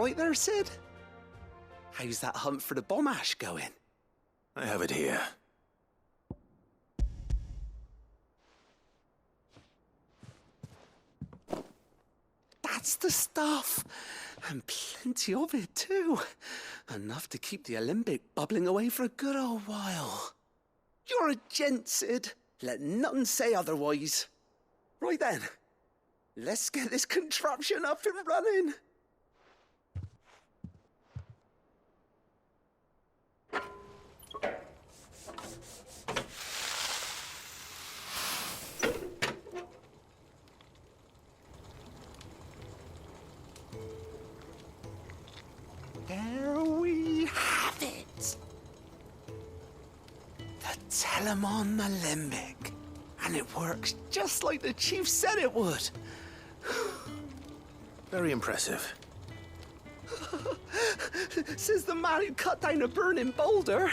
right there, Sid? How's that hunt for the bomb ash going? I have it here. That's the stuff. And plenty of it, too. Enough to keep the alembic bubbling away for a good old while. You're a gent, Sid. Let nothing say otherwise. Right then, let's get this contraption up and running. There we have it. The Telemon Alembic. And it works just like the chief said it would. Very impressive. Says the man who cut down a burning boulder.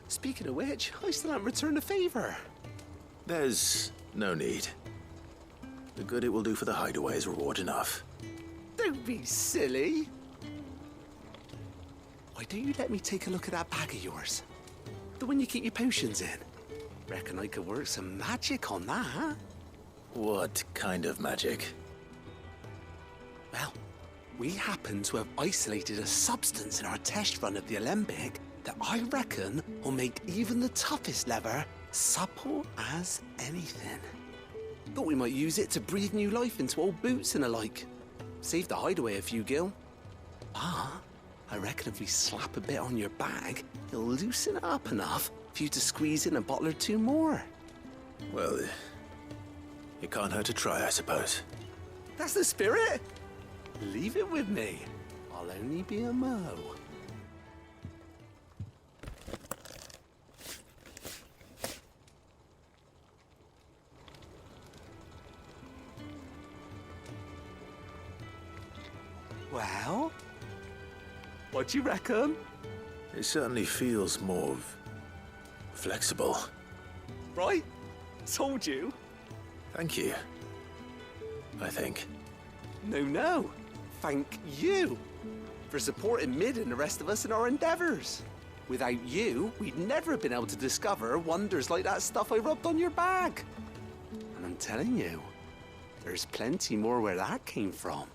Speaking of which, I still haven't returned the favor. There's no need. The good it will do for the hideaway is reward enough. Don't be silly. Why don't you let me take a look at that bag of yours? The one you keep your potions in. Reckon I could work some magic on that. What kind of magic? Well, we happen to have isolated a substance in our test run of the alembic that I reckon will make even the toughest leather supple as anything. Thought we might use it to breathe new life into old boots and the like. Save the hideaway a few gil. Ah, I reckon if we slap a bit on your bag, it'll loosen it up enough for you to squeeze in a bottle or two more. Well, it can't hurt to try, I suppose. That's the spirit. Leave it with me. I'll only be a mo. Well, what do you reckon? It certainly feels more flexible. Right? Told you. Thank you. I think. No. Thank you for supporting Mid and the rest of us in our endeavors. Without you, we'd never have been able to discover wonders like that stuff I rubbed on your bag. And I'm telling you, there's plenty more where that came from.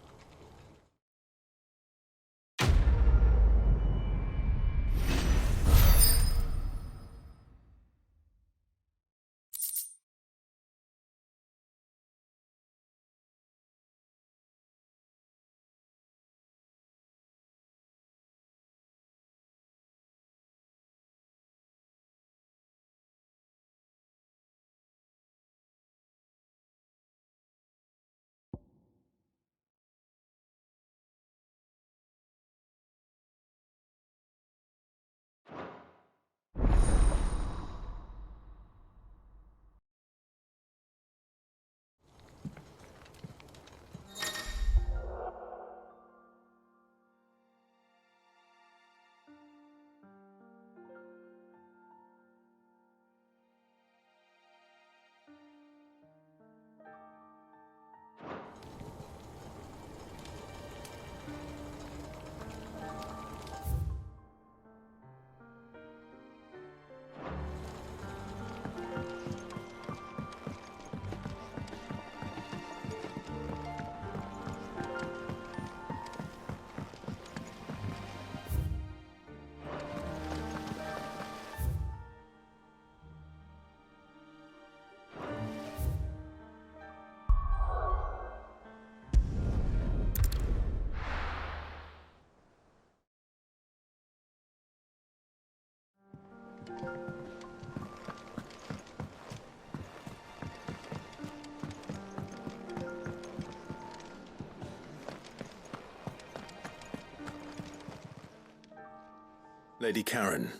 Lady Karen,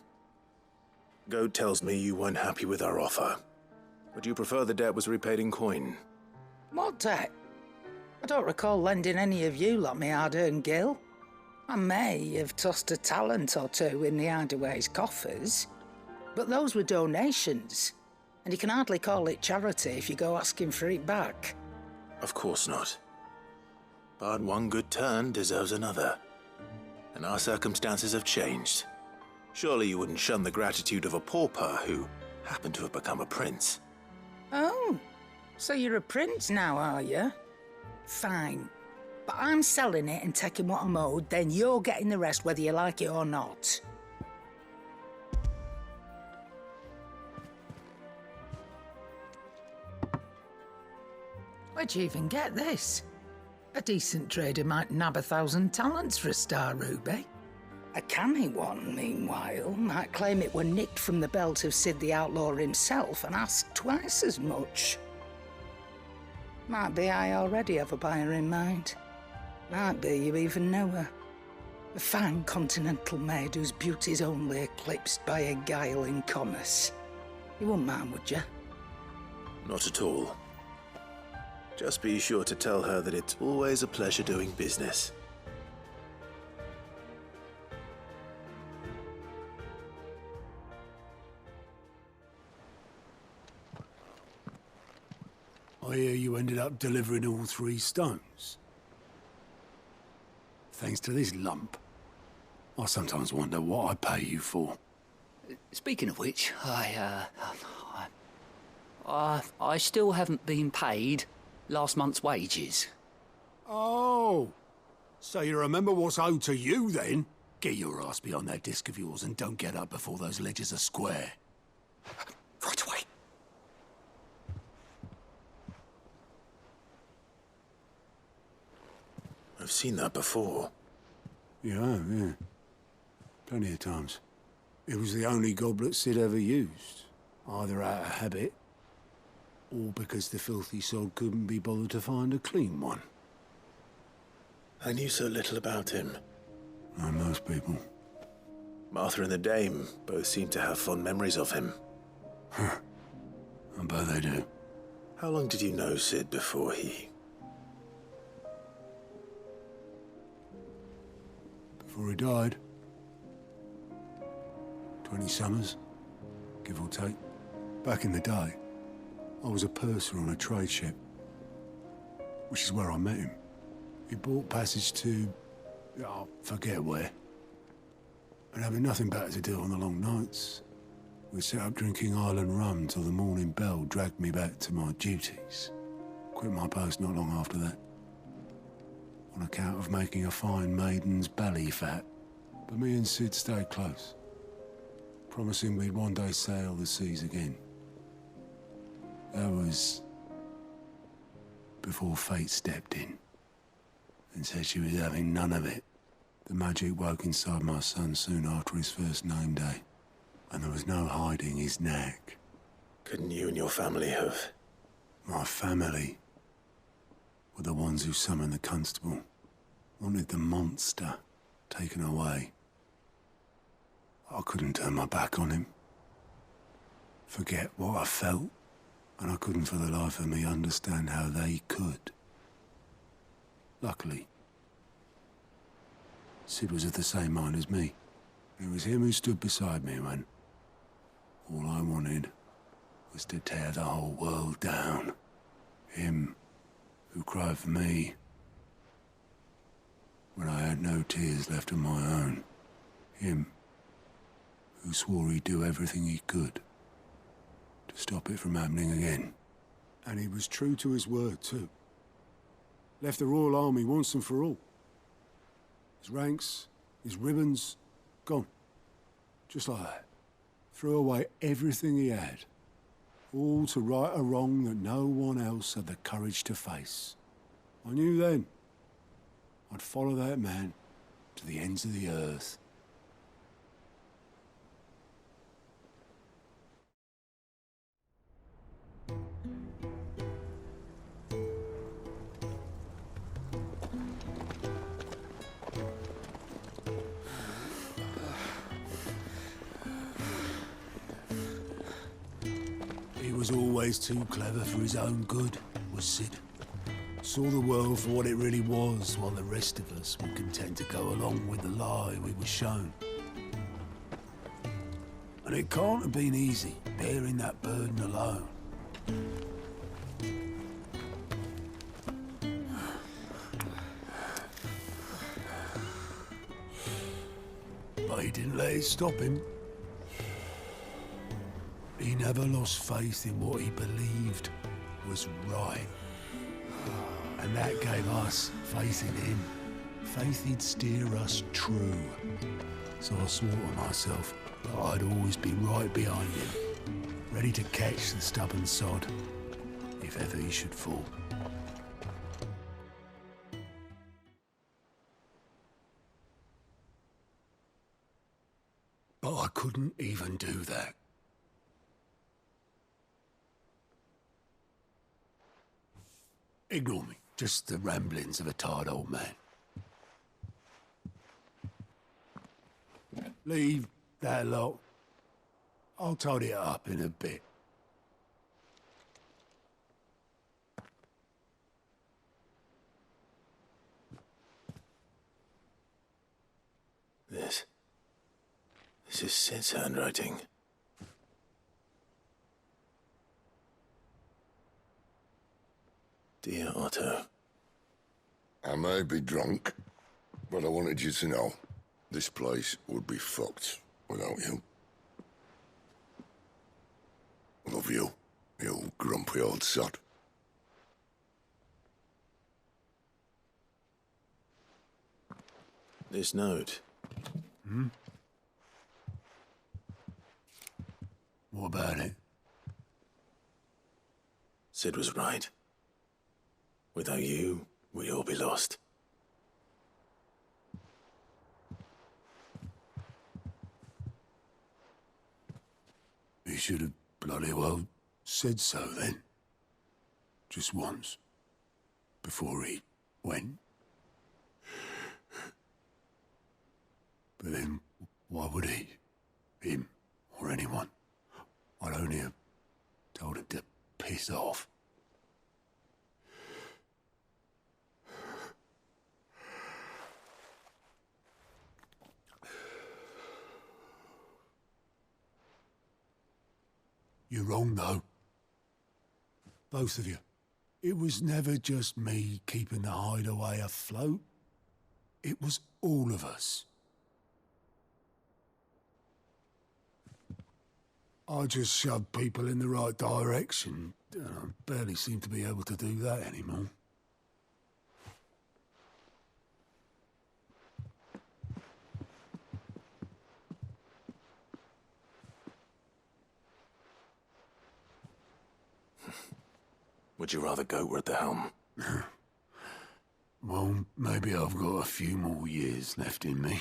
Goad tells me you weren't happy with our offer. Would you prefer the debt was repaid in coin? What debt? I don't recall lending any of you lot me hard-earned gil. I may have tossed a talent or two in the hideaway's coffers, but those were donations, and you can hardly call it charity if you go asking for it back. Of course not. But one good turn deserves another. and our circumstances have changed. Surely you wouldn't shun the gratitude of a pauper who happened to have become a prince. Oh, so you're a prince now, are you? Fine. But I'm selling it and taking what I'm owed, then you're getting the rest whether you like it or not. Where'd you even get this? A decent trader might nab 1,000 talents for a star ruby. A canny one, meanwhile, might claim it were nicked from the belt of Sid the Outlaw himself and ask twice as much. Might be I already have a buyer in mind. Might be you even know her. A fine continental maid whose beauty's only eclipsed by a guile in commerce. You wouldn't mind, would you? Not at all. Just be sure to tell her that it's always a pleasure doing business. I hear you ended up delivering all 3 stones. Thanks to this lump. I sometimes wonder what I pay you for. Speaking of which, I still haven't been paid last month's wages. Oh, so you remember what's owed to you then? Get your ass behind that disc of yours and don't get up before those ledgers are square. Right away. I've seen that before. Yeah. Plenty of times. It was the only goblet Sid ever used, either out of habit or because the filthy sod couldn't be bothered to find a clean one. I knew so little about him. Like most people. Martha and the Dame both seem to have fond memories of him. I bet they do. How long did you know Sid before he... Before he died. 20 summers, give or take. Back in the day, I was a purser on a trade ship, which is where I met him. He bought passage to... I forget where. And having nothing better to do on the long nights, we set up drinking island rum till the morning bell dragged me back to my duties. Quit my post not long after that, on account of making a fine maiden's belly fat. But me and Sid stayed close, promising we'd one day sail the seas again. That was before fate stepped in and said she was having none of it. The magic woke inside my son soon after his first name day, and there was no hiding his knack. Couldn't you and your family have... My family were the ones who summoned the constable, wanted the monster taken away. I couldn't turn my back on him, forget what I felt, and I couldn't for the life of me understand how they could. Luckily, Sid was of the same mind as me. It was him who stood beside me when all I wanted was to tear the whole world down. Him who cried for me when I had no tears left of my own. Him who swore he'd do everything he could to stop it from happening again. And he was true to his word, too. Left the Royal Army once and for all. His ranks, his ribbons, gone. Just like that. Threw away everything he had. All to right a wrong that no one else had the courage to face. I knew then I'd follow that man to the ends of the earth. He was always too clever for his own good, was Sid. Saw the world for what it really was, while the rest of us were content to go along with the lie we were shown. And it can't have been easy, bearing that burden alone. But he didn't let it stop him. He never lost faith in what he believed was right. And that gave us faith in him. Faith he'd steer us true. So I swore to myself that I'd always be right behind him, ready to catch the stubborn sod, if ever he should fall. But I couldn't even do that. Ignore me. Just the ramblings of a tired old man. Leave that lot. I'll tidy it up in a bit. This is Sid's handwriting. Dear Otto. I may be drunk, but I wanted you to know this place would be fucked without you. Love you, you grumpy old sod. This note. What about it? Sid was right. Without you, we'd all be lost. He should have bloody well said so then. Just once. Before he went. But then, why would he? Him, or anyone? I'd only have told him to piss off. You're wrong, though. Both of you. It was never just me keeping the hideaway afloat. It was all of us. I just shoved people in the right direction, and I barely seem to be able to do that anymore. Would you rather goat were at the helm? Well, maybe I've got a few more years left in me.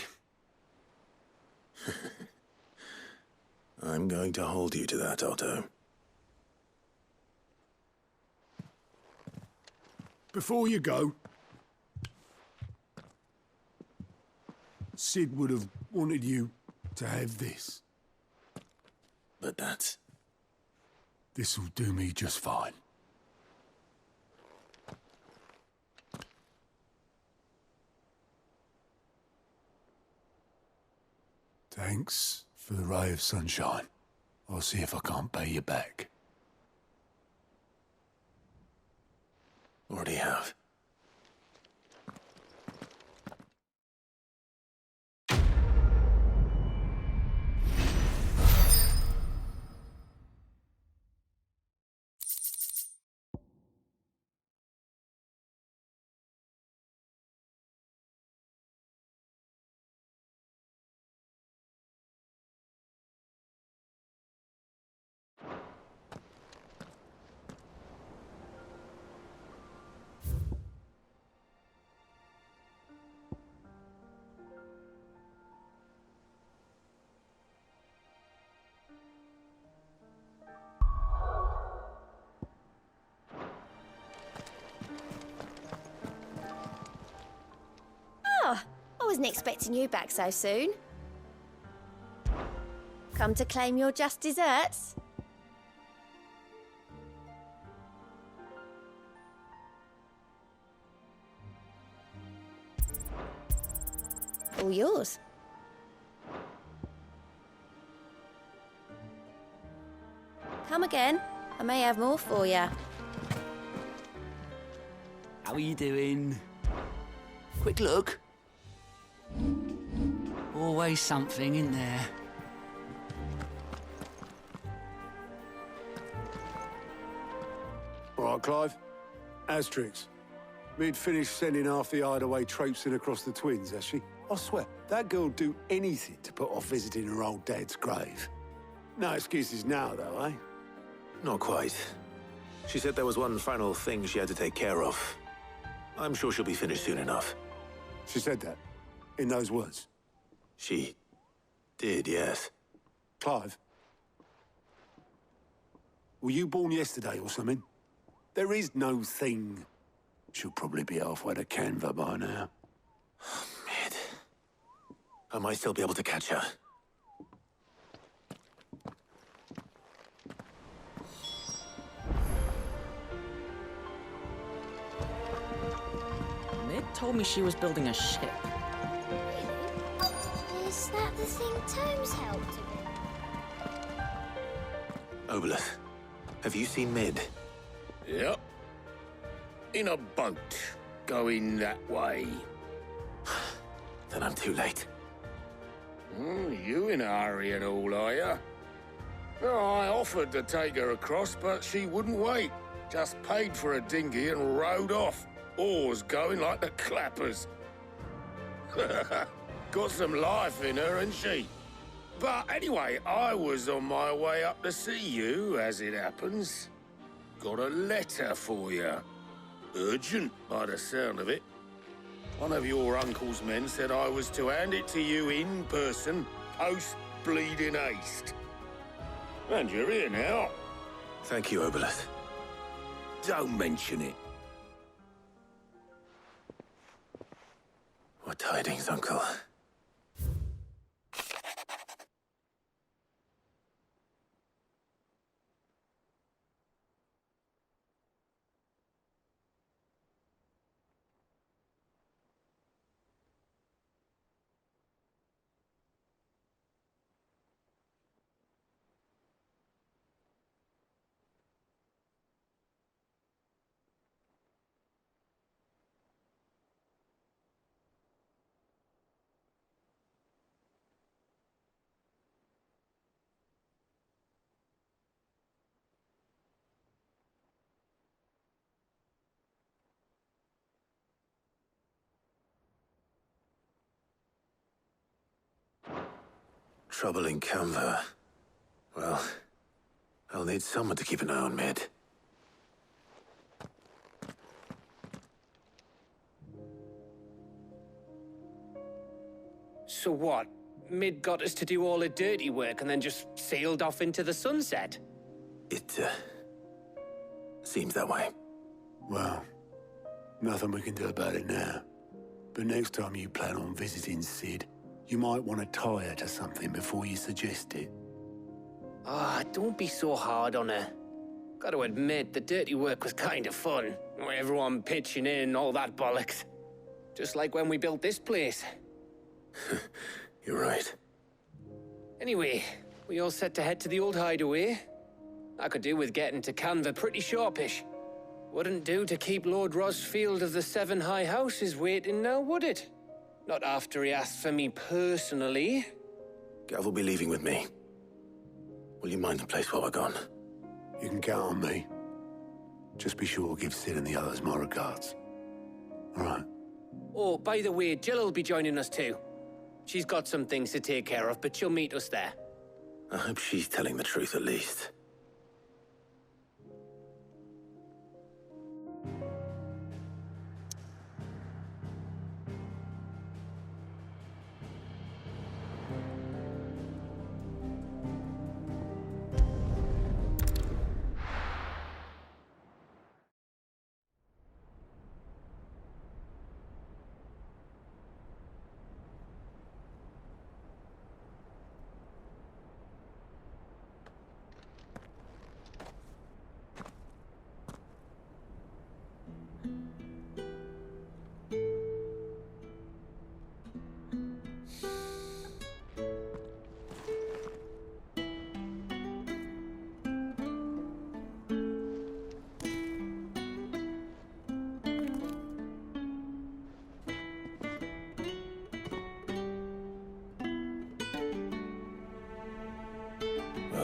I'm going to hold you to that, Otto. Before you go, Sid would have wanted you to have this. But that's... This'll do me just fine. Thanks for the ray of sunshine. I'll see if I can't pay you back. Already have. I wasn't expecting you back so soon. Come to claim your just desserts? All yours. Come again. I may have more for you. How are you doing? Quick look. Always something in there. All right, Clive. Asterix. Mid finished sending half the hideaway traipsing across the twins, has she? I swear, that girl'd do anything to put off visiting her old dad's grave. No excuses now, though, eh? Not quite. She said there was one final thing she had to take care of. I'm sure she'll be finished soon enough. She said that, in those words. She did, yes. Clive, were you born yesterday or something? There is no thing. She'll probably be halfway to Canva by now. Mid. I might still be able to catch her. Mid told me she was building a ship. Really? Is that the thing Tomes helped with? Obeleth, have you seen Mid? Yep. In a boat, going that way. Then I'm too late. You in a hurry and all, are you? No, I offered to take her across, but she wouldn't wait. Just paid for a dinghy and rowed off. Oars going like the clappers. Got some life in her, ain't she? But anyway, I was on my way up to see you, as it happens. Got a letter for you. Urgent, by the sound of it. One of your uncle's men said I was to hand it to you in person, post-bleeding haste. And you're here now. Thank you, Obeleth. Don't mention it. What tidings, Uncle? Trouble in Canva. Well, I'll need someone to keep an eye on Mid. So what? Mid got us to do all the dirty work and then just sailed off into the sunset? It, seems that way. Well, nothing we can do about it now. But next time you plan on visiting Sid, you might want to tie her to something before you suggest it. Ah, don't be so hard on her. Gotta admit, the dirty work was kind of fun. Everyone pitching in, all that bollocks. Just like when we built this place. You're right. Anyway, we all set to head to the old hideaway. I could do with getting to Canva pretty sharpish. Wouldn't do to keep Lord Rosfield of the Seven High Houses waiting now, would it? Not after he asked for me personally. Gav will be leaving with me. Will you mind the place while we're gone? You can count on me. Just be sure to give Sid and the others my regards. All right. Oh, by the way, Jill will be joining us too. She's got some things to take care of, but she'll meet us there. I hope she's telling the truth at least.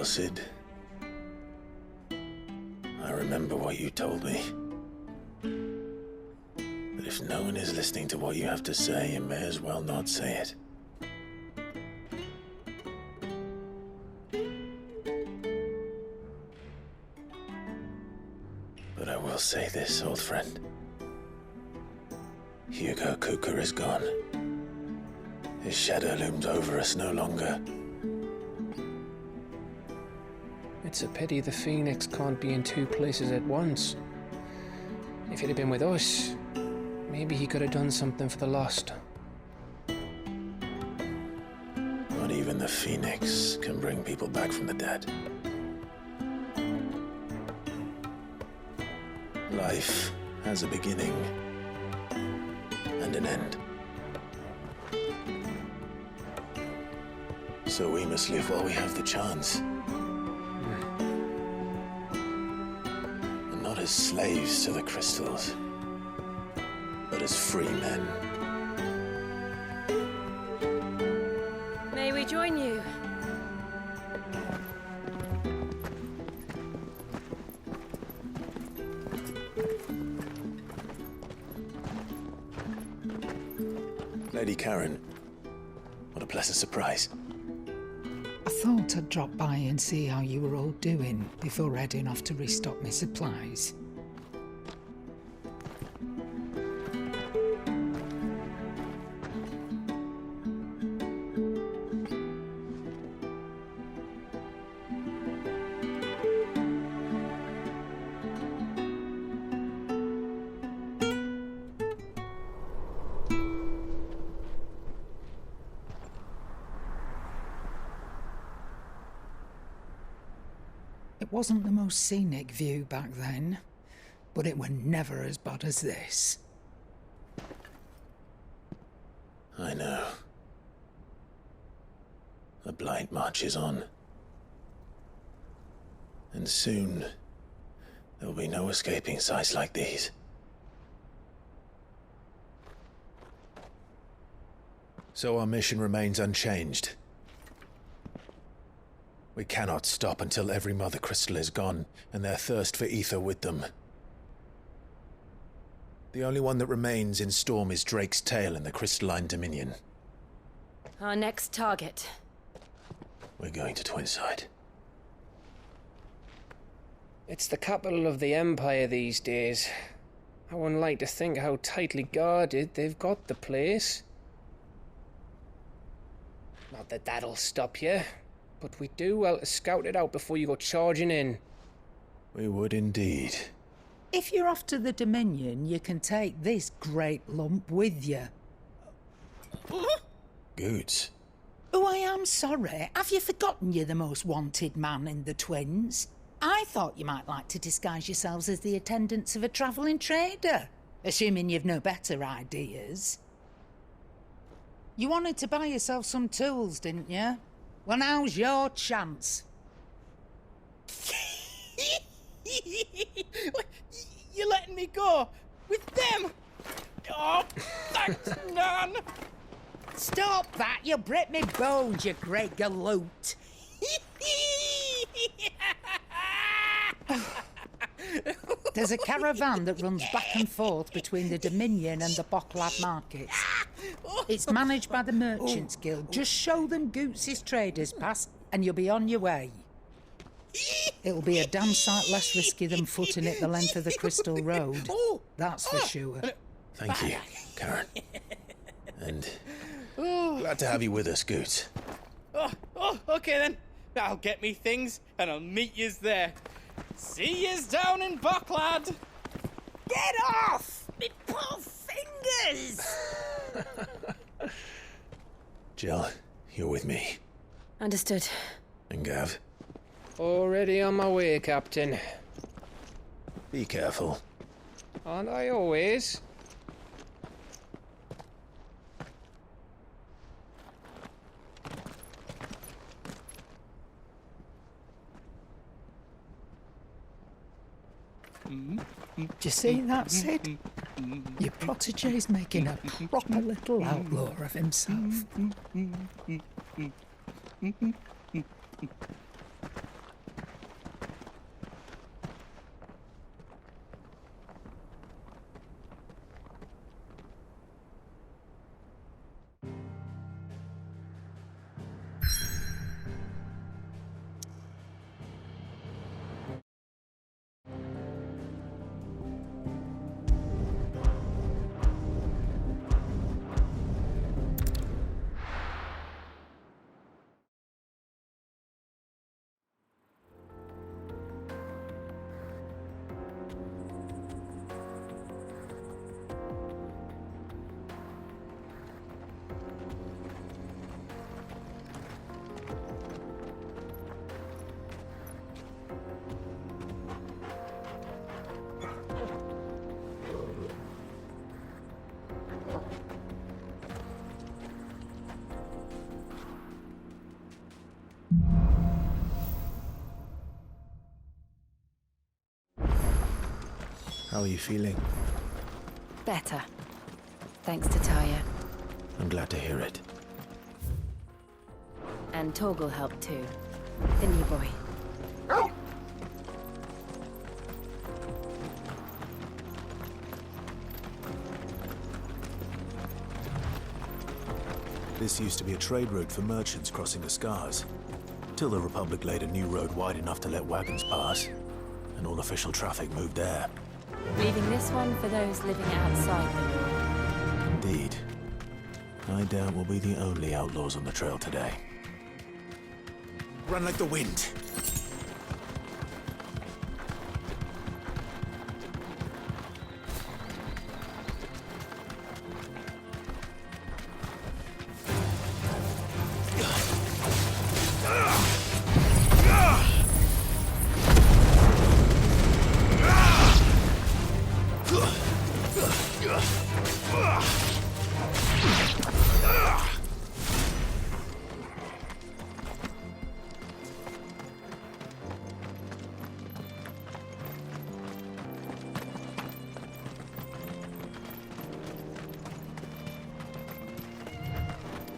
Well, Sid, I remember what you told me. But if no one is listening to what you have to say, you may as well not say it. But I will say this, old friend. Hugo Kuka is gone. His shadow looms over us no longer. It's a pity the Phoenix can't be in two places at once. If he'd have been with us, maybe he could have done something for the lost. Not even the Phoenix can bring people back from the dead. Life has a beginning and an end. So we must live while we have the chance. And not as slaves to the crystals, but as free men. May we join you? Lady Karen, what a pleasant surprise. I thought I'd drop by and see how you were all doing before heading off to restock my supplies. It wasn't the most scenic view back then, but it were never as bad as this. I know. The blight marches on. And soon, there will be no escaping sights like these. So our mission remains unchanged. We cannot stop until every Mother Crystal is gone, and their thirst for ether with them. The only one that remains in Storm is Drake's Tail in the Crystalline Dominion. Our next target. We're going to Twinside. It's the capital of the Empire these days. I wouldn't like to think how tightly guarded they've got the place. Not that that'll stop you, but we do well to scout it out before you go charging in. We would indeed. If you're off to the Dominion, you can take this great lump with you. Goods. Oh, I am sorry. Have you forgotten you're the most wanted man in the Twins? I thought you might like to disguise yourselves as the attendants of a travelling trader, assuming you've no better ideas. You wanted to buy yourself some tools, didn't you? Well, now's your chance. You're letting me go? With them? Oh, thanks, Nan! Stop that! You'll break me bones, you great galoot! There's a caravan that runs back and forth between the Dominion and the Bocklad markets. It's managed by the Merchants Guild. Just show them Goots' traders pass and you'll be on your way. It'll be a damn sight less risky than footing it the length of the Crystal Road. That's for sure. Thank you, Karen. And glad to have you with us, Goots. Okay then. I'll get me things and I'll meet yous there. See yous down in Bocklad. Get off! Me poor fingers! Jill, you're with me. Understood. And Gav, Already on my way, Captain. be careful. Aren't I always? Do you see that, Sid? Your protege's making a proper little outlaw of himself. How are you feeling? Better. Thanks to Taya. I'm glad to hear it. And Torgal helped too. Didn't you, boy? This used to be a trade route for merchants crossing the Scars. Till the Republic laid a new road wide enough to let wagons pass, and all official traffic moved there. Leaving this one for those living outside the law. Indeed. I doubt we'll be the only outlaws on the trail today. Run like the wind!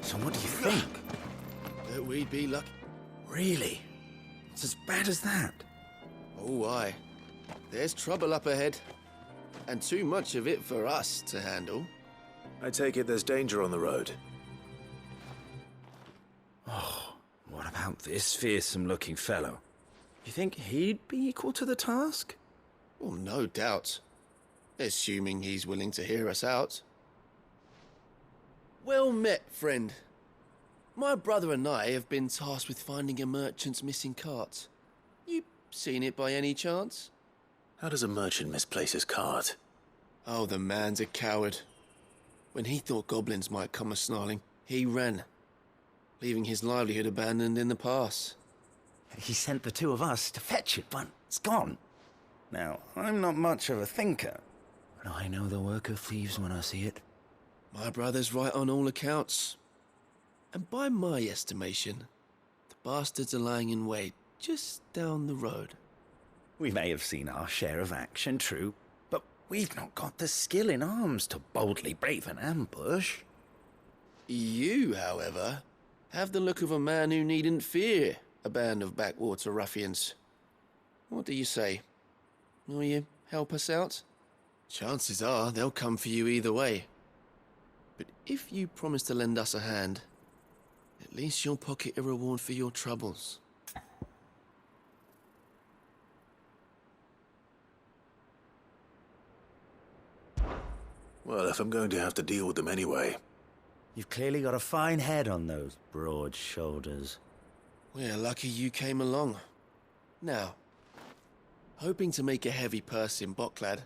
So what do you think? That we'd be lucky. Really? It's as bad as that? Oh, aye. There's trouble up ahead. And too much of it for us to handle. I take it there's danger on the road. Oh, what about this fearsome-looking fellow? You think he'd be equal to the task? Well, no doubt. Assuming he's willing to hear us out. Well met, friend. My brother and I have been tasked with finding a merchant's missing cart. You seen it by any chance? How does a merchant misplace his cart? Oh, the man's a coward. When he thought goblins might come a-snarling, he ran, leaving his livelihood abandoned in the pass. He sent the two of us to fetch it, but it's gone. Now, I'm not much of a thinker, but I know the work of thieves when I see it. My brother's right on all accounts. And by my estimation, the bastards are lying in wait just down the road. We may have seen our share of action, true, but we've not got the skill in arms to boldly brave an ambush. You, however, have the look of a man who needn't fear a band of backwater ruffians. What do you say? Will you help us out? Chances are they'll come for you either way. But if you promise to lend us a hand, at least you'll pocket a reward for your troubles. Well, if I'm going to have to deal with them anyway. You've clearly got a fine head on those broad shoulders. We're lucky you came along. Now, hoping to make a heavy purse in Bocklad,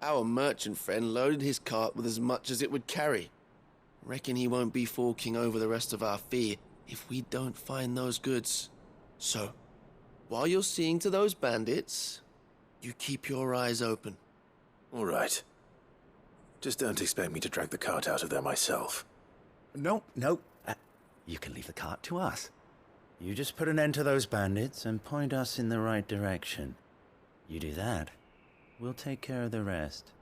our merchant friend loaded his cart with as much as it would carry. Reckon he won't be forking over the rest of our fee if we don't find those goods. So, while you're seeing to those bandits, you keep your eyes open. All right. Just don't expect me to drag the cart out of there myself. No. You can leave the cart to us. You just put an end to those bandits and point us in the right direction. You do that, we'll take care of the rest.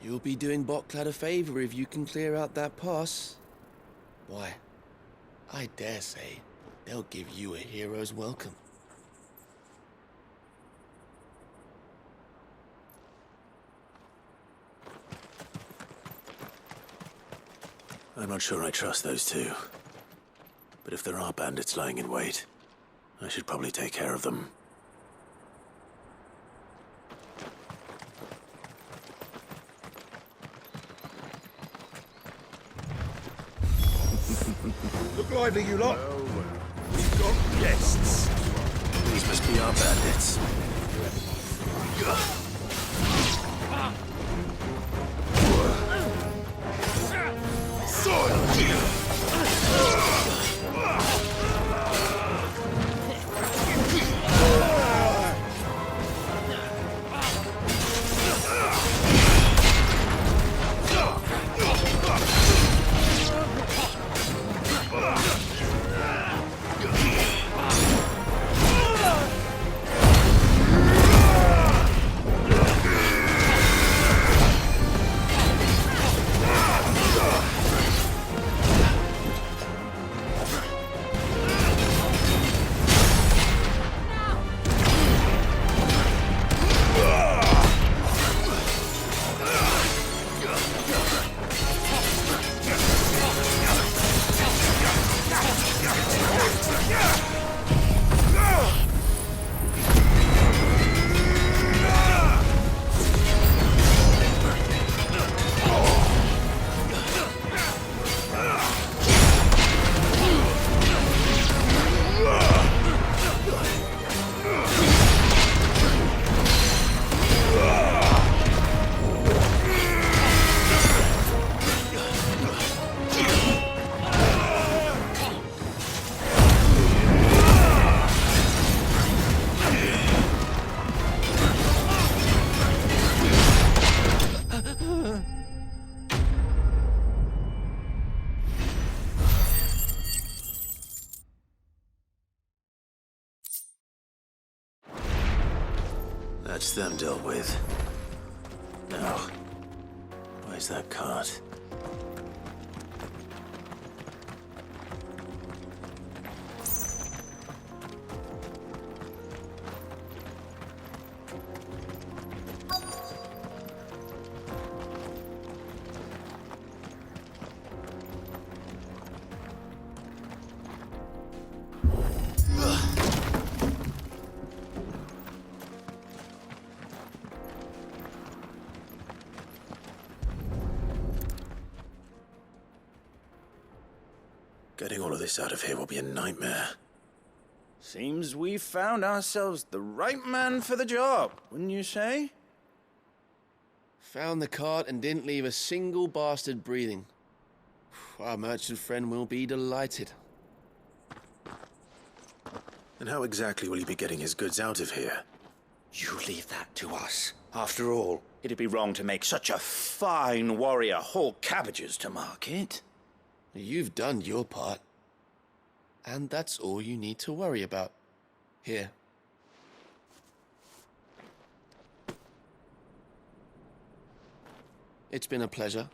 You'll be doing Bocklad a favor if you can clear out that pass. Why, I dare say they'll give you a hero's welcome. I'm not sure I trust those two. But if there are bandits lying in wait, I should probably take care of them. Look lively, you lot. We've got guests. These must be our bandits. That's them dealt with. Now, where's that cart? Getting all of this out of here will be a nightmare. Seems we've found ourselves the right man for the job, wouldn't you say? Found the cart and didn't leave a single bastard breathing. Our merchant friend will be delighted. And how exactly will he be getting his goods out of here? You leave that to us. After all, it'd be wrong to make such a fine warrior haul cabbages to market. You've done your part. And that's all you need to worry about. Here. It's been a pleasure.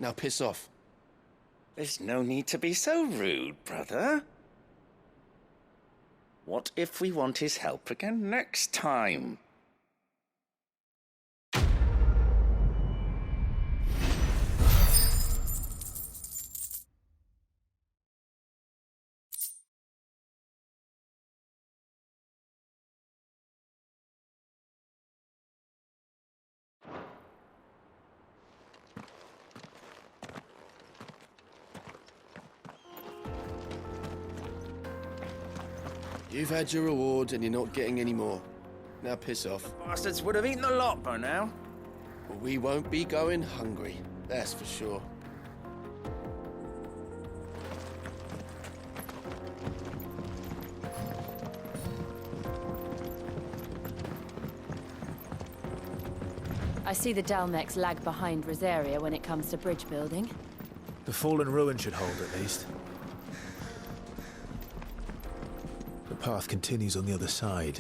Now piss off. There's no need to be so rude, brother. What if we want his help again next time? You've had your reward and you're not getting any more. Now piss off. Bastards would have eaten the lot by now. But we won't be going hungry, that's for sure. I see the Dalmex lag behind Rosaria when it comes to bridge building. The fallen ruin should hold, at least. The path continues on the other side.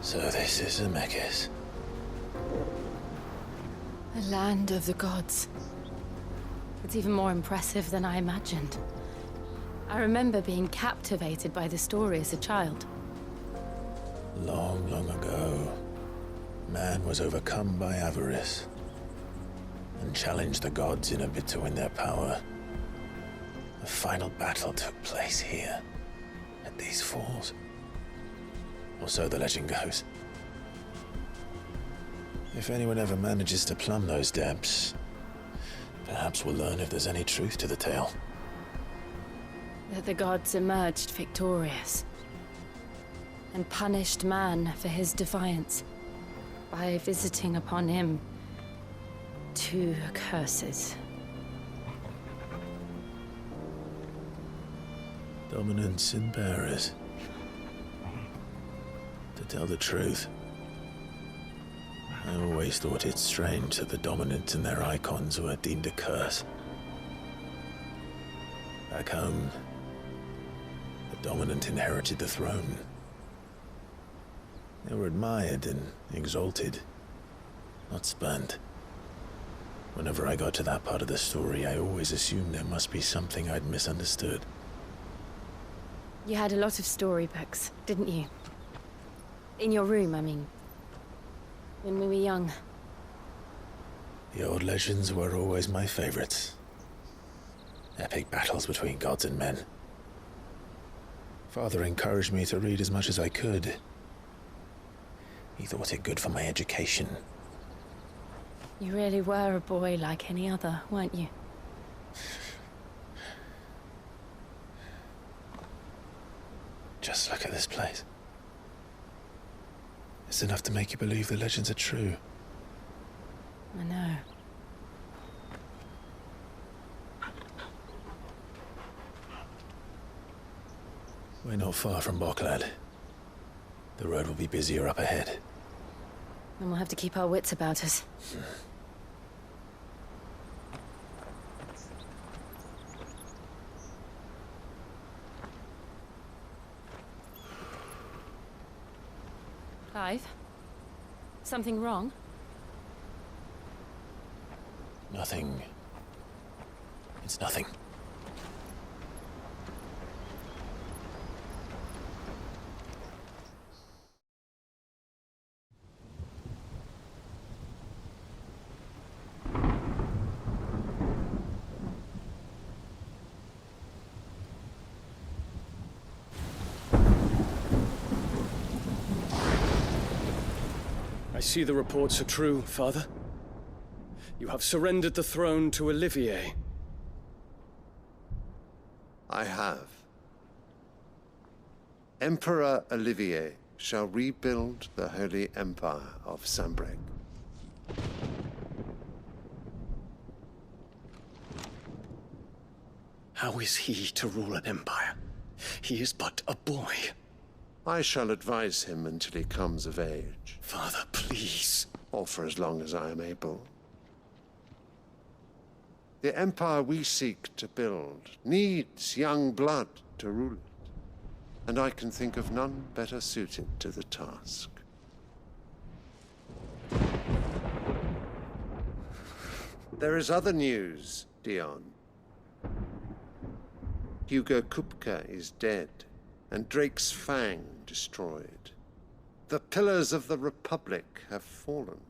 So this is Zemeckis. The land of the gods. It's even more impressive than I imagined. I remember being captivated by the story as a child. Long, long ago, man was overcome by avarice and challenged the gods in a bid to win their power. The final battle took place here, at these falls. Or so the legend goes. If anyone ever manages to plumb those depths, perhaps we'll learn if there's any truth to the tale. That the gods emerged victorious. and punished man for his defiance by visiting upon him 2 curses. Dominants and bearers. To tell the truth, I always thought it strange that the dominants and their icons were deemed a curse. Back home, the dominant inherited the throne. They were admired and exalted, not spurned. Whenever I got to that part of the story, I always assumed there must be something I'd misunderstood. You had a lot of storybooks, didn't you? In your room, I mean. When we were young. The old legends were always my favorites. Epic battles between gods and men. Father encouraged me to read as much as I could. He thought it good for my education. You really were a boy like any other, weren't you? Just look at this place. It's enough to make you believe the legends are true. I know. We're not far from Boklad. The road will be busier up ahead. And we'll have to keep our wits about us. Clive? Something wrong? Nothing. It's nothing. I see the reports are true, Father. You have surrendered the throne to Olivier. I have. Emperor Olivier shall rebuild the Holy Empire of Sanbreque. How is he to rule an empire? He is but a boy. I shall advise him until he comes of age. Father, please. Or for as long as I am able. The empire we seek to build needs young blood to rule it, and I can think of none better suited to the task. There is other news, Dion. Hugo Kupka is dead, and Drake's Fang destroyed. The pillars of the Republic have fallen.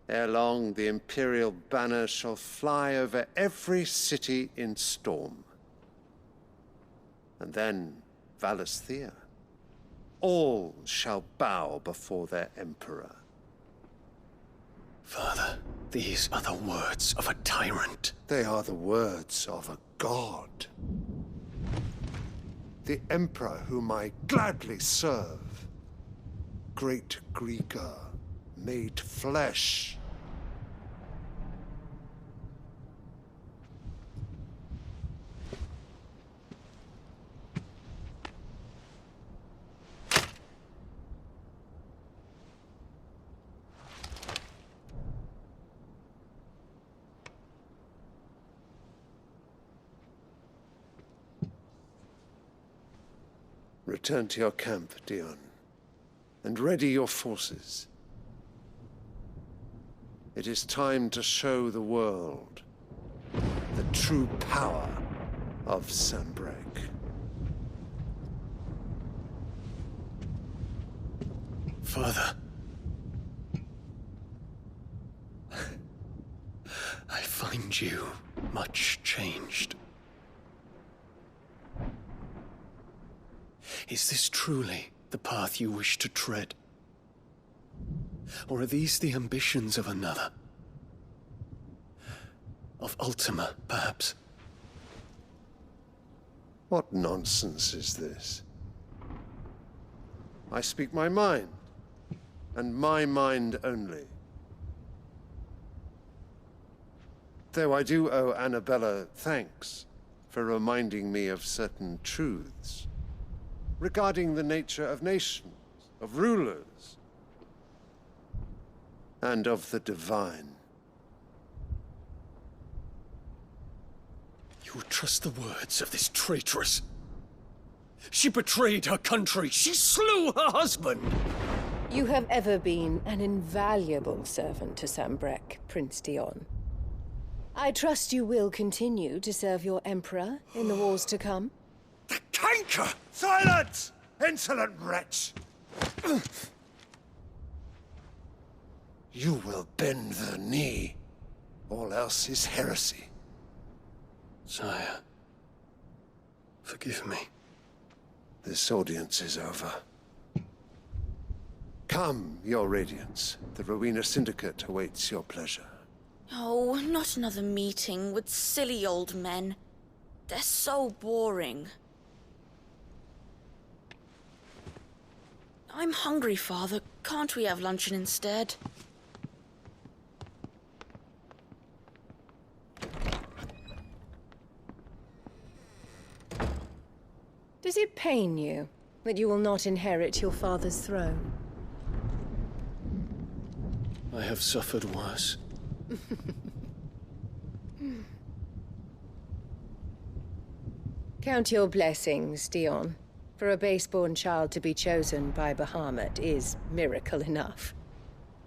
Ere long, the Imperial banner shall fly over every city in Storm. And then Valisthea. All shall bow before their Emperor. Father, these are the words of a tyrant. They are the words of a god. The Emperor whom I gladly serve. Great Greeker, made flesh. Return to your camp, Dion, and ready your forces. It is time to show the world the true power of Sanbreque. Father. I find you much changed. Is this truly the path you wish to tread? Or are these the ambitions of another? Of Ultima, perhaps? What nonsense is this? I speak my mind, and my mind only. Though I do owe Annabella thanks for reminding me of certain truths regarding the nature of nations, of rulers, and of the divine. You trust the words of this traitress? She betrayed her country. She slew her husband. You have ever been an invaluable servant to Sambrek, Prince Dion. I trust you will continue to serve your Emperor in the wars to come. The canker! Silence! Insolent wretch! You will bend the knee. All else is heresy. Sire, forgive me. This audience is over. Come, your Radiance. The Rowena Syndicate awaits your pleasure. Oh, not another meeting with silly old men. They're so boring. I'm hungry, Father. Can't we have luncheon instead? Does it pain you that you will not inherit your father's throne? I have suffered worse. Count your blessings, Dion. For a base-born child to be chosen by Bahamut is miracle enough.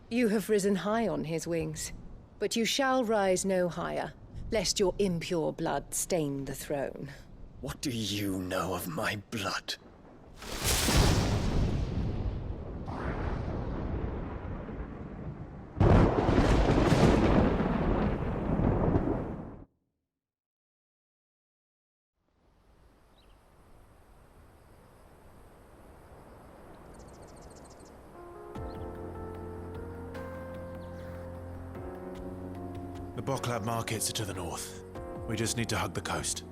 You have risen high on his wings, but you shall rise no higher, lest your impure blood stain the throne. What do you know of my blood? The Boklab markets are to the north. We just need to hug the coast.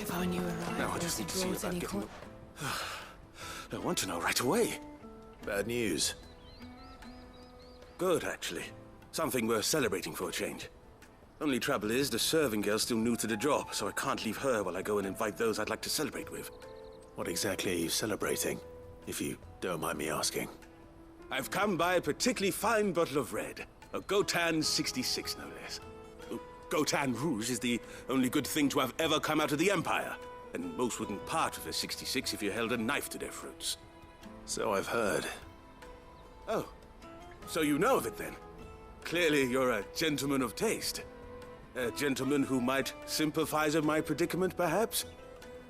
If I knew arrival No, I just need to see draws about any getting... I want to know right away. Bad news. Good, actually. Something worth celebrating for a change. Only trouble is, the serving girl's still new to the job, so I can't leave her while I go and invite those I'd like to celebrate with. What exactly are you celebrating, if you don't mind me asking? I've come by a particularly fine bottle of red. A Gotan 66, no less. Gotan Rouge is the only good thing to have ever come out of the Empire. And most wouldn't part with a 66 if you held a knife to their throats. So I've heard. Oh, so you know of it then? Clearly, you're a gentleman of taste. A gentleman who might sympathize with my predicament, perhaps?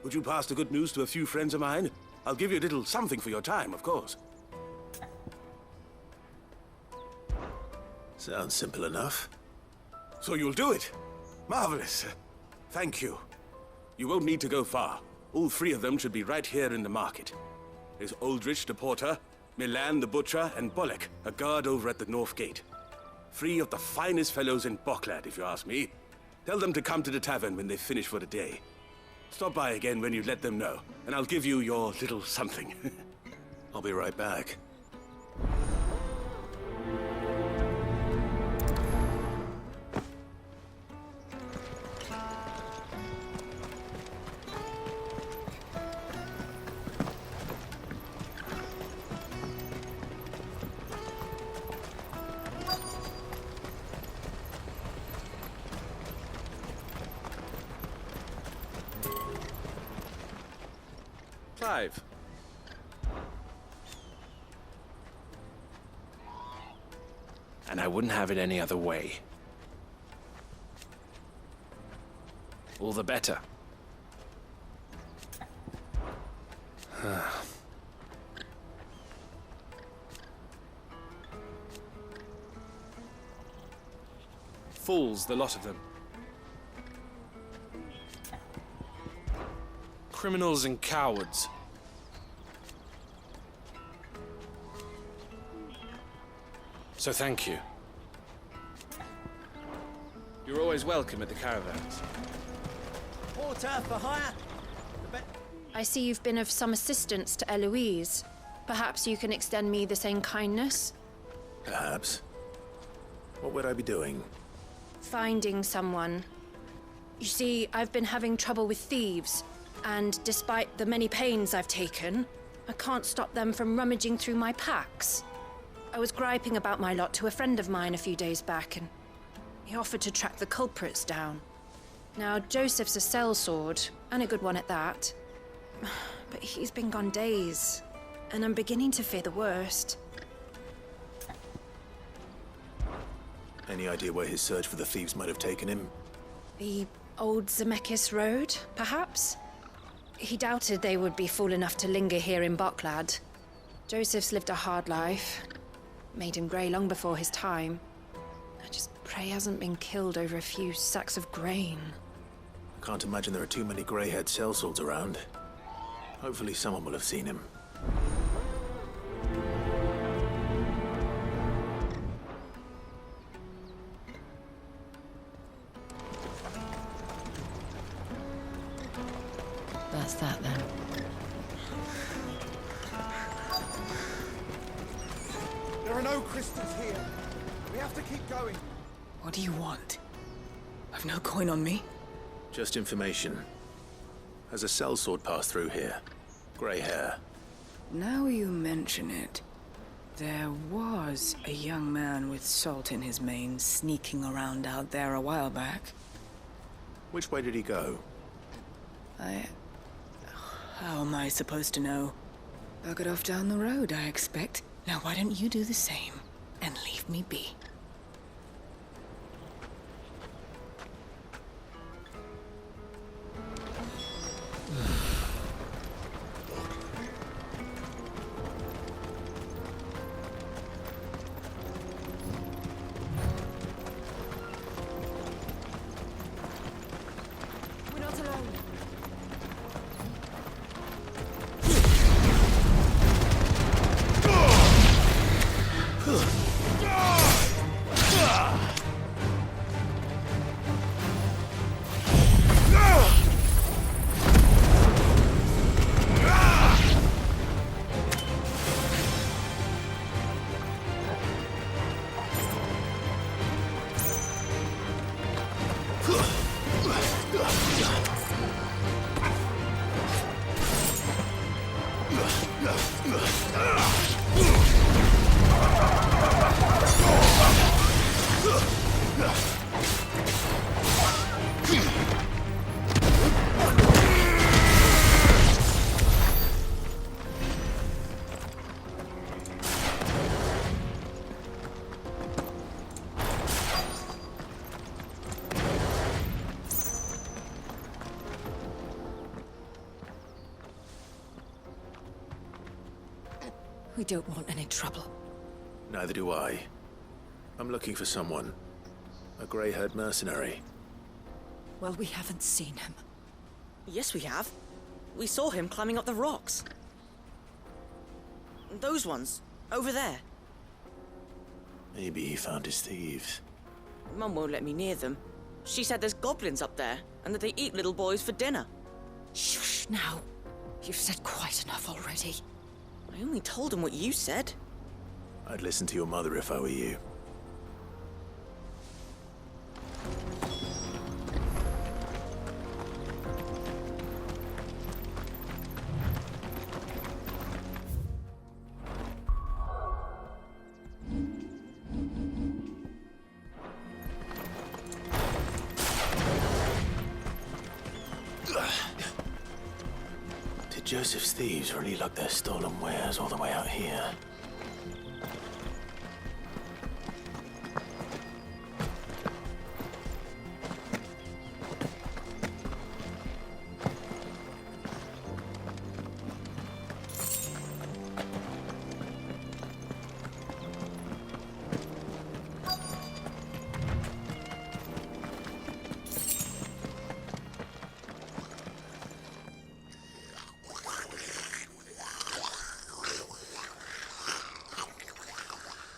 Would you pass the good news to a few friends of mine? I'll give you a little something for your time, of course. Sounds simple enough. So you'll do it? Marvelous. Thank you. You won't need to go far. All three of them should be right here in the market. There's Aldrich the porter, Milan the butcher, and Bolek, a guard over at the north gate. 3 of the finest fellows in Boklad, if you ask me. Tell them to come to the tavern when they've finished for the day. Stop by again when you let them know, and I'll give you your little something. I'll be right back. Clive. And I wouldn't have it any other way. All the better. Fools, the lot of them. Criminals and cowards. So thank you. You're always welcome at the caravans. Porter for hire. I see you've been of some assistance to Eloise. Perhaps you can extend me the same kindness? Perhaps. What would I be doing? Finding someone. You see, I've been having trouble with thieves, and despite the many pains I've taken, I can't stop them from rummaging through my packs. I was griping about my lot to a friend of mine a few days back, and he offered to track the culprits down. Now, Joseph's a sellsword, and a good one at that. But he's been gone days, and I'm beginning to fear the worst. Any idea where his search for the thieves might have taken him? The old Zemeckis Road, perhaps? He doubted they would be fool enough to linger here in Boklad. Joseph's lived a hard life. Made him grey long before his time. I just pray he hasn't been killed over a few sacks of grain. I can't imagine there are too many grey-haired sellswords around. Hopefully someone will have seen him. That's that then. There are no crystals here. We have to keep going. What do you want? I've no coin on me. Just information. Has a sellsword passed through here? Grey hair. Now you mention it, there was a young man with salt in his mane sneaking around out there a while back. Which way did he go? How am I supposed to know? Buggered off down the road, I expect. Now why don't you do the same and leave me be? We're not alone. We don't want any trouble. Neither do I. I'm looking for someone. A grey-haired mercenary. Well, we haven't seen him. Yes, we have. We saw him climbing up the rocks. Those ones, over there. Maybe he found his thieves. Mum won't let me near them. She said there's goblins up there, and that they eat little boys for dinner. Shush now. You've said quite enough already. I only told him what you said. I'd listen to your mother if I were you. Did Joseph's thieves really lug their stolen wares all the way out here?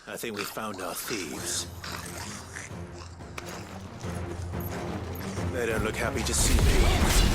I think we found our thieves. They don't look happy to see me.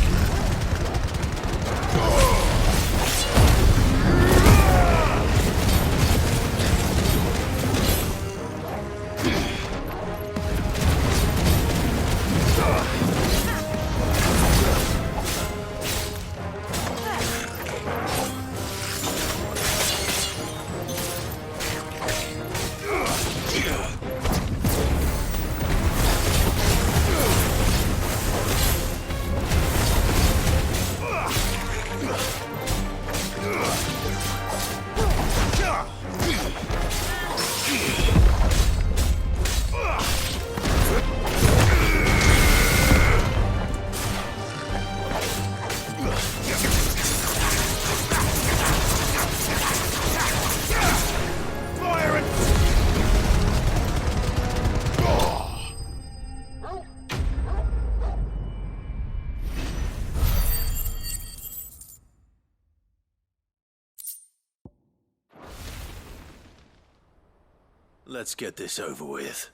Let's get this over with.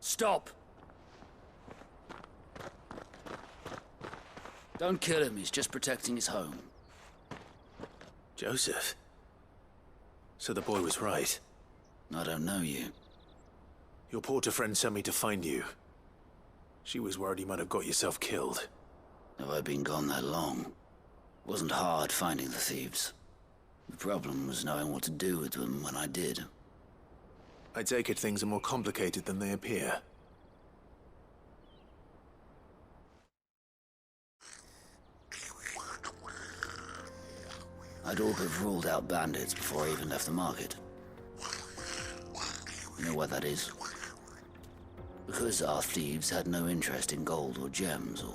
Stop! Don't kill him, he's just protecting his home. Joseph? So the boy was right. I don't know you. Your porter friend sent me to find you. She was worried you might have got yourself killed. Have I been gone that long? It wasn't hard finding the thieves. The problem was knowing what to do with them when I did. I take it things are more complicated than they appear. I'd ought to have ruled out bandits before I even left the market. You know what that is? Because our thieves had no interest in gold or gems, or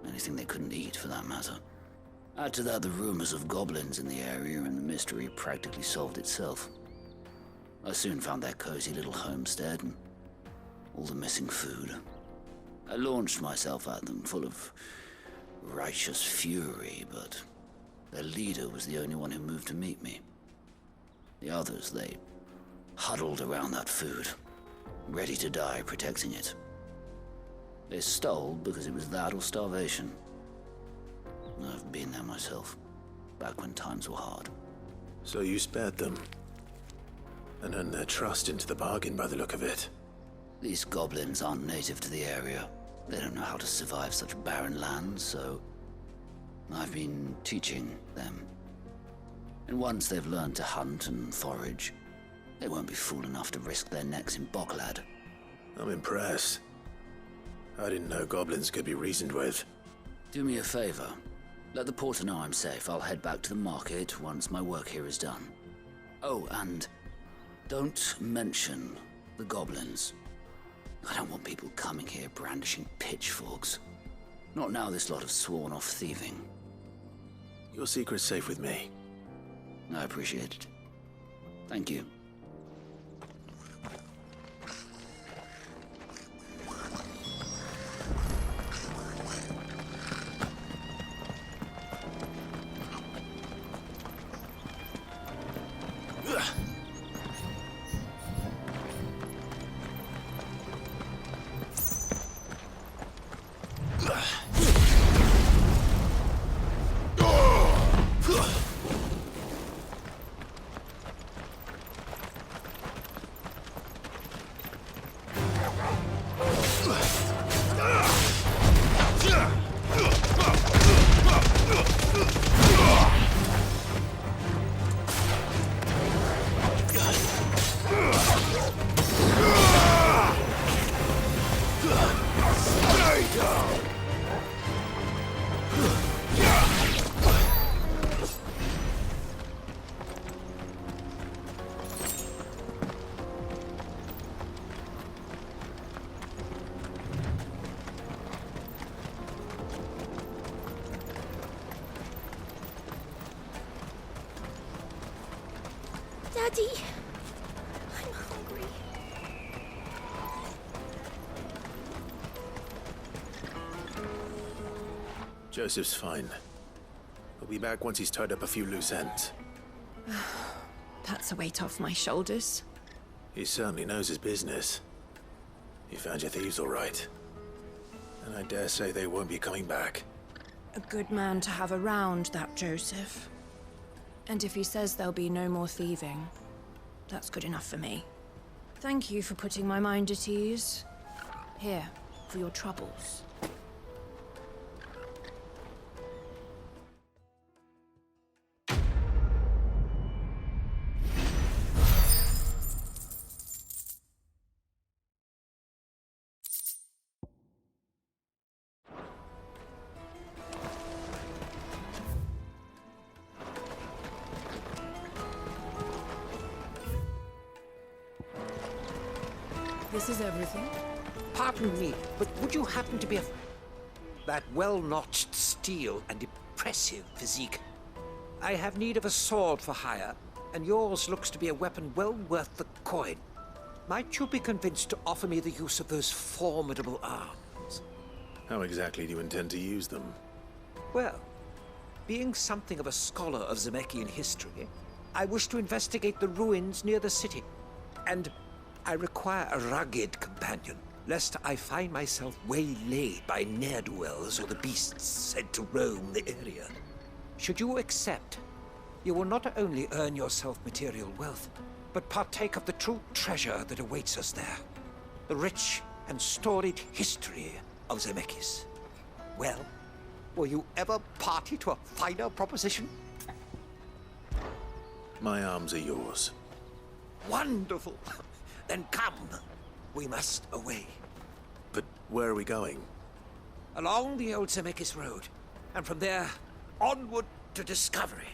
anything they couldn't eat for that matter. Add to that the rumors of goblins in the area, and the mystery practically solved itself. I soon found their cozy little homestead and all the missing food. I launched myself at them, full of righteous fury, but their leader was the only one who moved to meet me. The others, they huddled around that food, ready to die protecting it. They stole because it was that or starvation. I've been there myself, back when times were hard. So you spared them? And earned their trust into the bargain by the look of it. These goblins aren't native to the area. They don't know how to survive such barren lands, so I've been teaching them. And once they've learned to hunt and forage, they won't be fool enough to risk their necks in Bocklad. I'm impressed. I didn't know goblins could be reasoned with. Do me a favor. Let the porter know I'm safe. I'll head back to the market once my work here is done. Oh, and don't mention the goblins. I don't want people coming here brandishing pitchforks. Not now this lot have sworn off thieving. Your secret's safe with me. I appreciate it. Thank you. Daddy, I'm hungry. Joseph's fine. He'll be back once he's tied up a few loose ends. That's a weight off my shoulders. He certainly knows his business. You found your thieves all right. And I dare say they won't be coming back. A good man to have around, that Joseph. And if he says there'll be no more thieving, that's good enough for me. Thank you for putting my mind at ease. Here, for your troubles. This is everything. Pardon me, but would you happen to be that well-notched steel and impressive physique? I have need of a sword for hire, and yours looks to be a weapon well worth the coin. Might you be convinced to offer me the use of those formidable arms? How exactly do you intend to use them? Well, being something of a scholar of Zemeckis history, I wish to investigate the ruins near the city, and I require a rugged companion, lest I find myself waylaid by ne'er-do-wells or the beasts said to roam the area. Should you accept, you will not only earn yourself material wealth, but partake of the true treasure that awaits us there. The rich and storied history of Zemeckis. Well, were you ever party to a finer proposition? My arms are yours. Wonderful! Then come. We must away. But where are we going? Along the old Zemeckis Road, and from there, onward to discovery.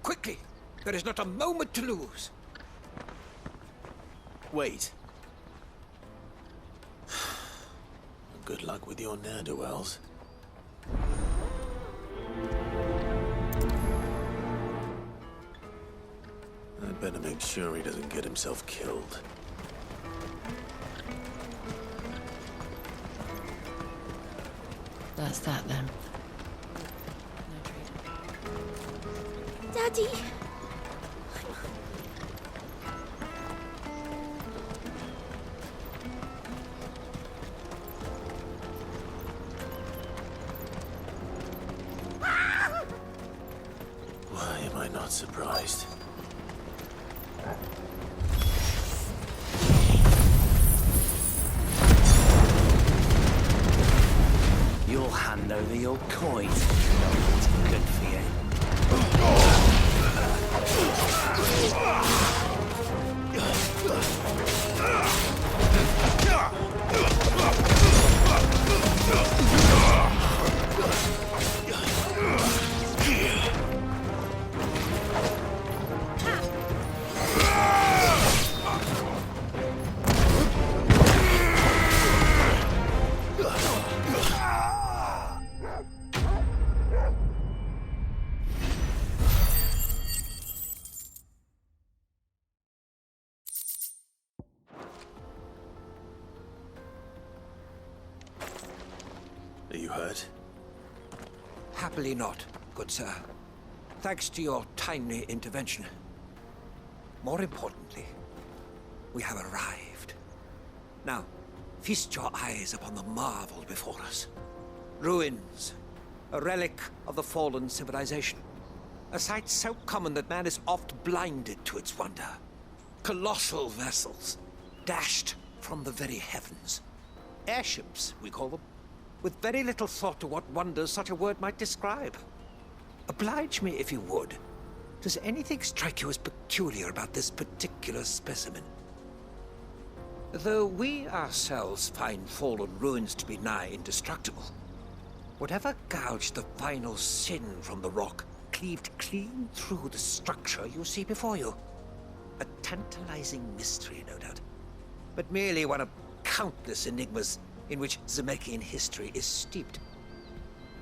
Quickly! There is not a moment to lose. Wait. Good luck with your ne'er-do-wells. I'd better make sure he doesn't get himself killed. That's that then. Daddy! Why am I not surprised? You'll hand over your coin. It's good for you. Are you hurt? Happily not, good sir. Thanks to your timely intervention. More importantly, we have arrived. Now, feast your eyes upon the marvel before us. Ruins, a relic of the fallen civilization. A sight so common that man is oft blinded to its wonder. Colossal vessels, dashed from the very heavens. Airships, we call them, with very little thought to what wonders such a word might describe. Oblige me if you would. Does anything strike you as peculiar about this particular specimen? Though we ourselves find fallen ruins to be nigh indestructible, whatever gouged the final sin from the rock cleaved clean through the structure you see before you. A tantalizing mystery, no doubt, but merely one of countless enigmas in which Zemeckis history is steeped.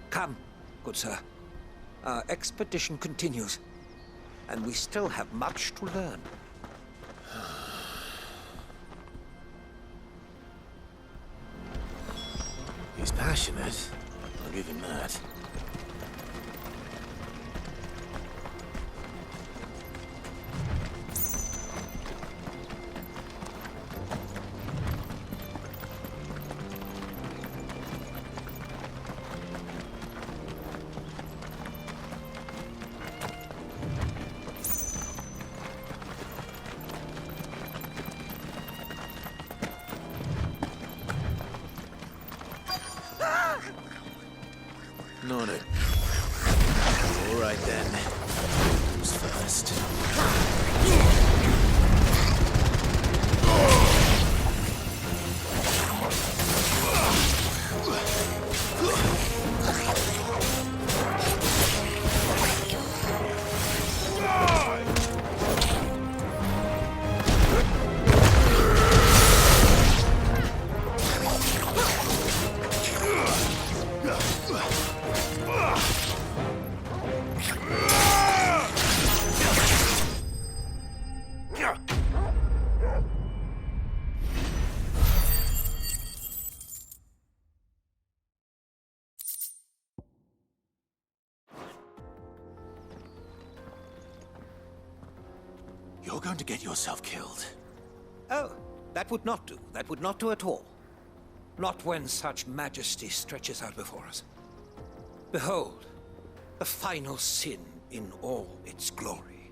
Come, good sir. Our expedition continues, and we still have much to learn. He's passionate. I'll give him that. Not it. All right then. Who's first? You're going to get yourself killed. Oh, that would not do. That would not do at all. Not when such majesty stretches out before us. Behold, the final sin in all its glory.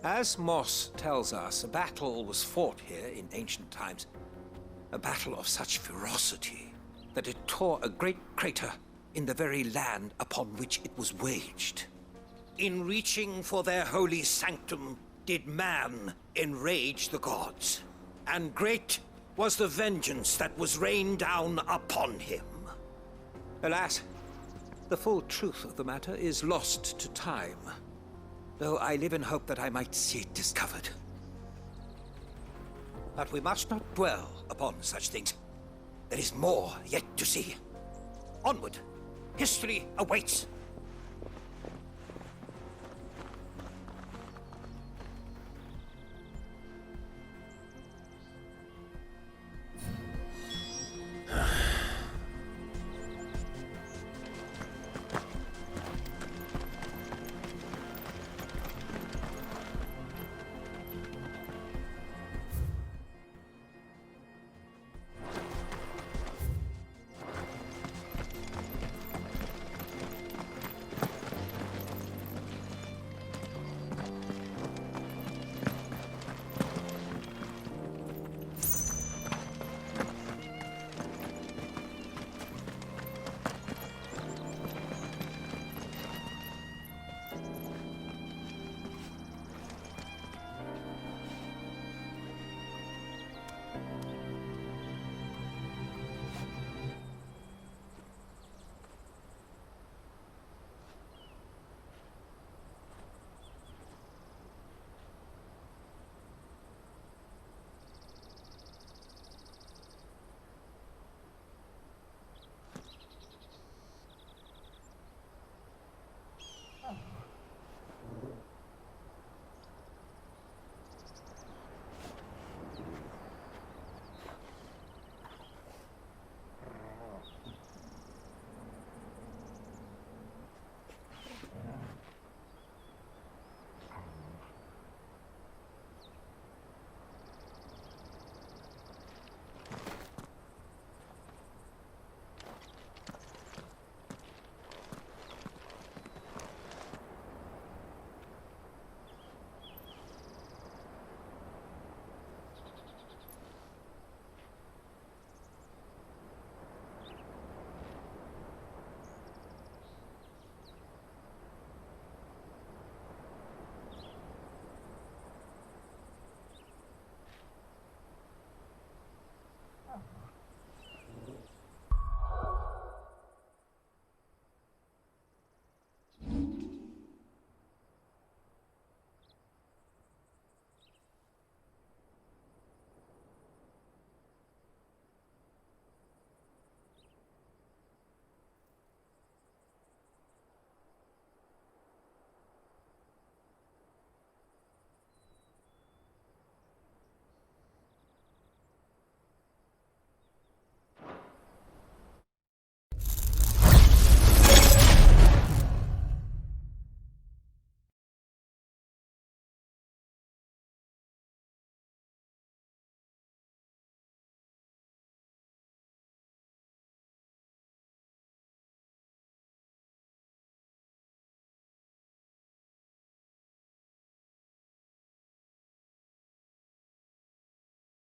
As Moss tells us, a battle was fought here in ancient times. A battle of such ferocity that it tore a great crater in the very land upon which it was waged. In reaching for their holy sanctum, did man enrage the gods, and great was the vengeance that was rained down upon him. Alas, the full truth of the matter is lost to time, though I live in hope that I might see it discovered. But we must not dwell upon such things. There is more yet to see. Onward, history awaits.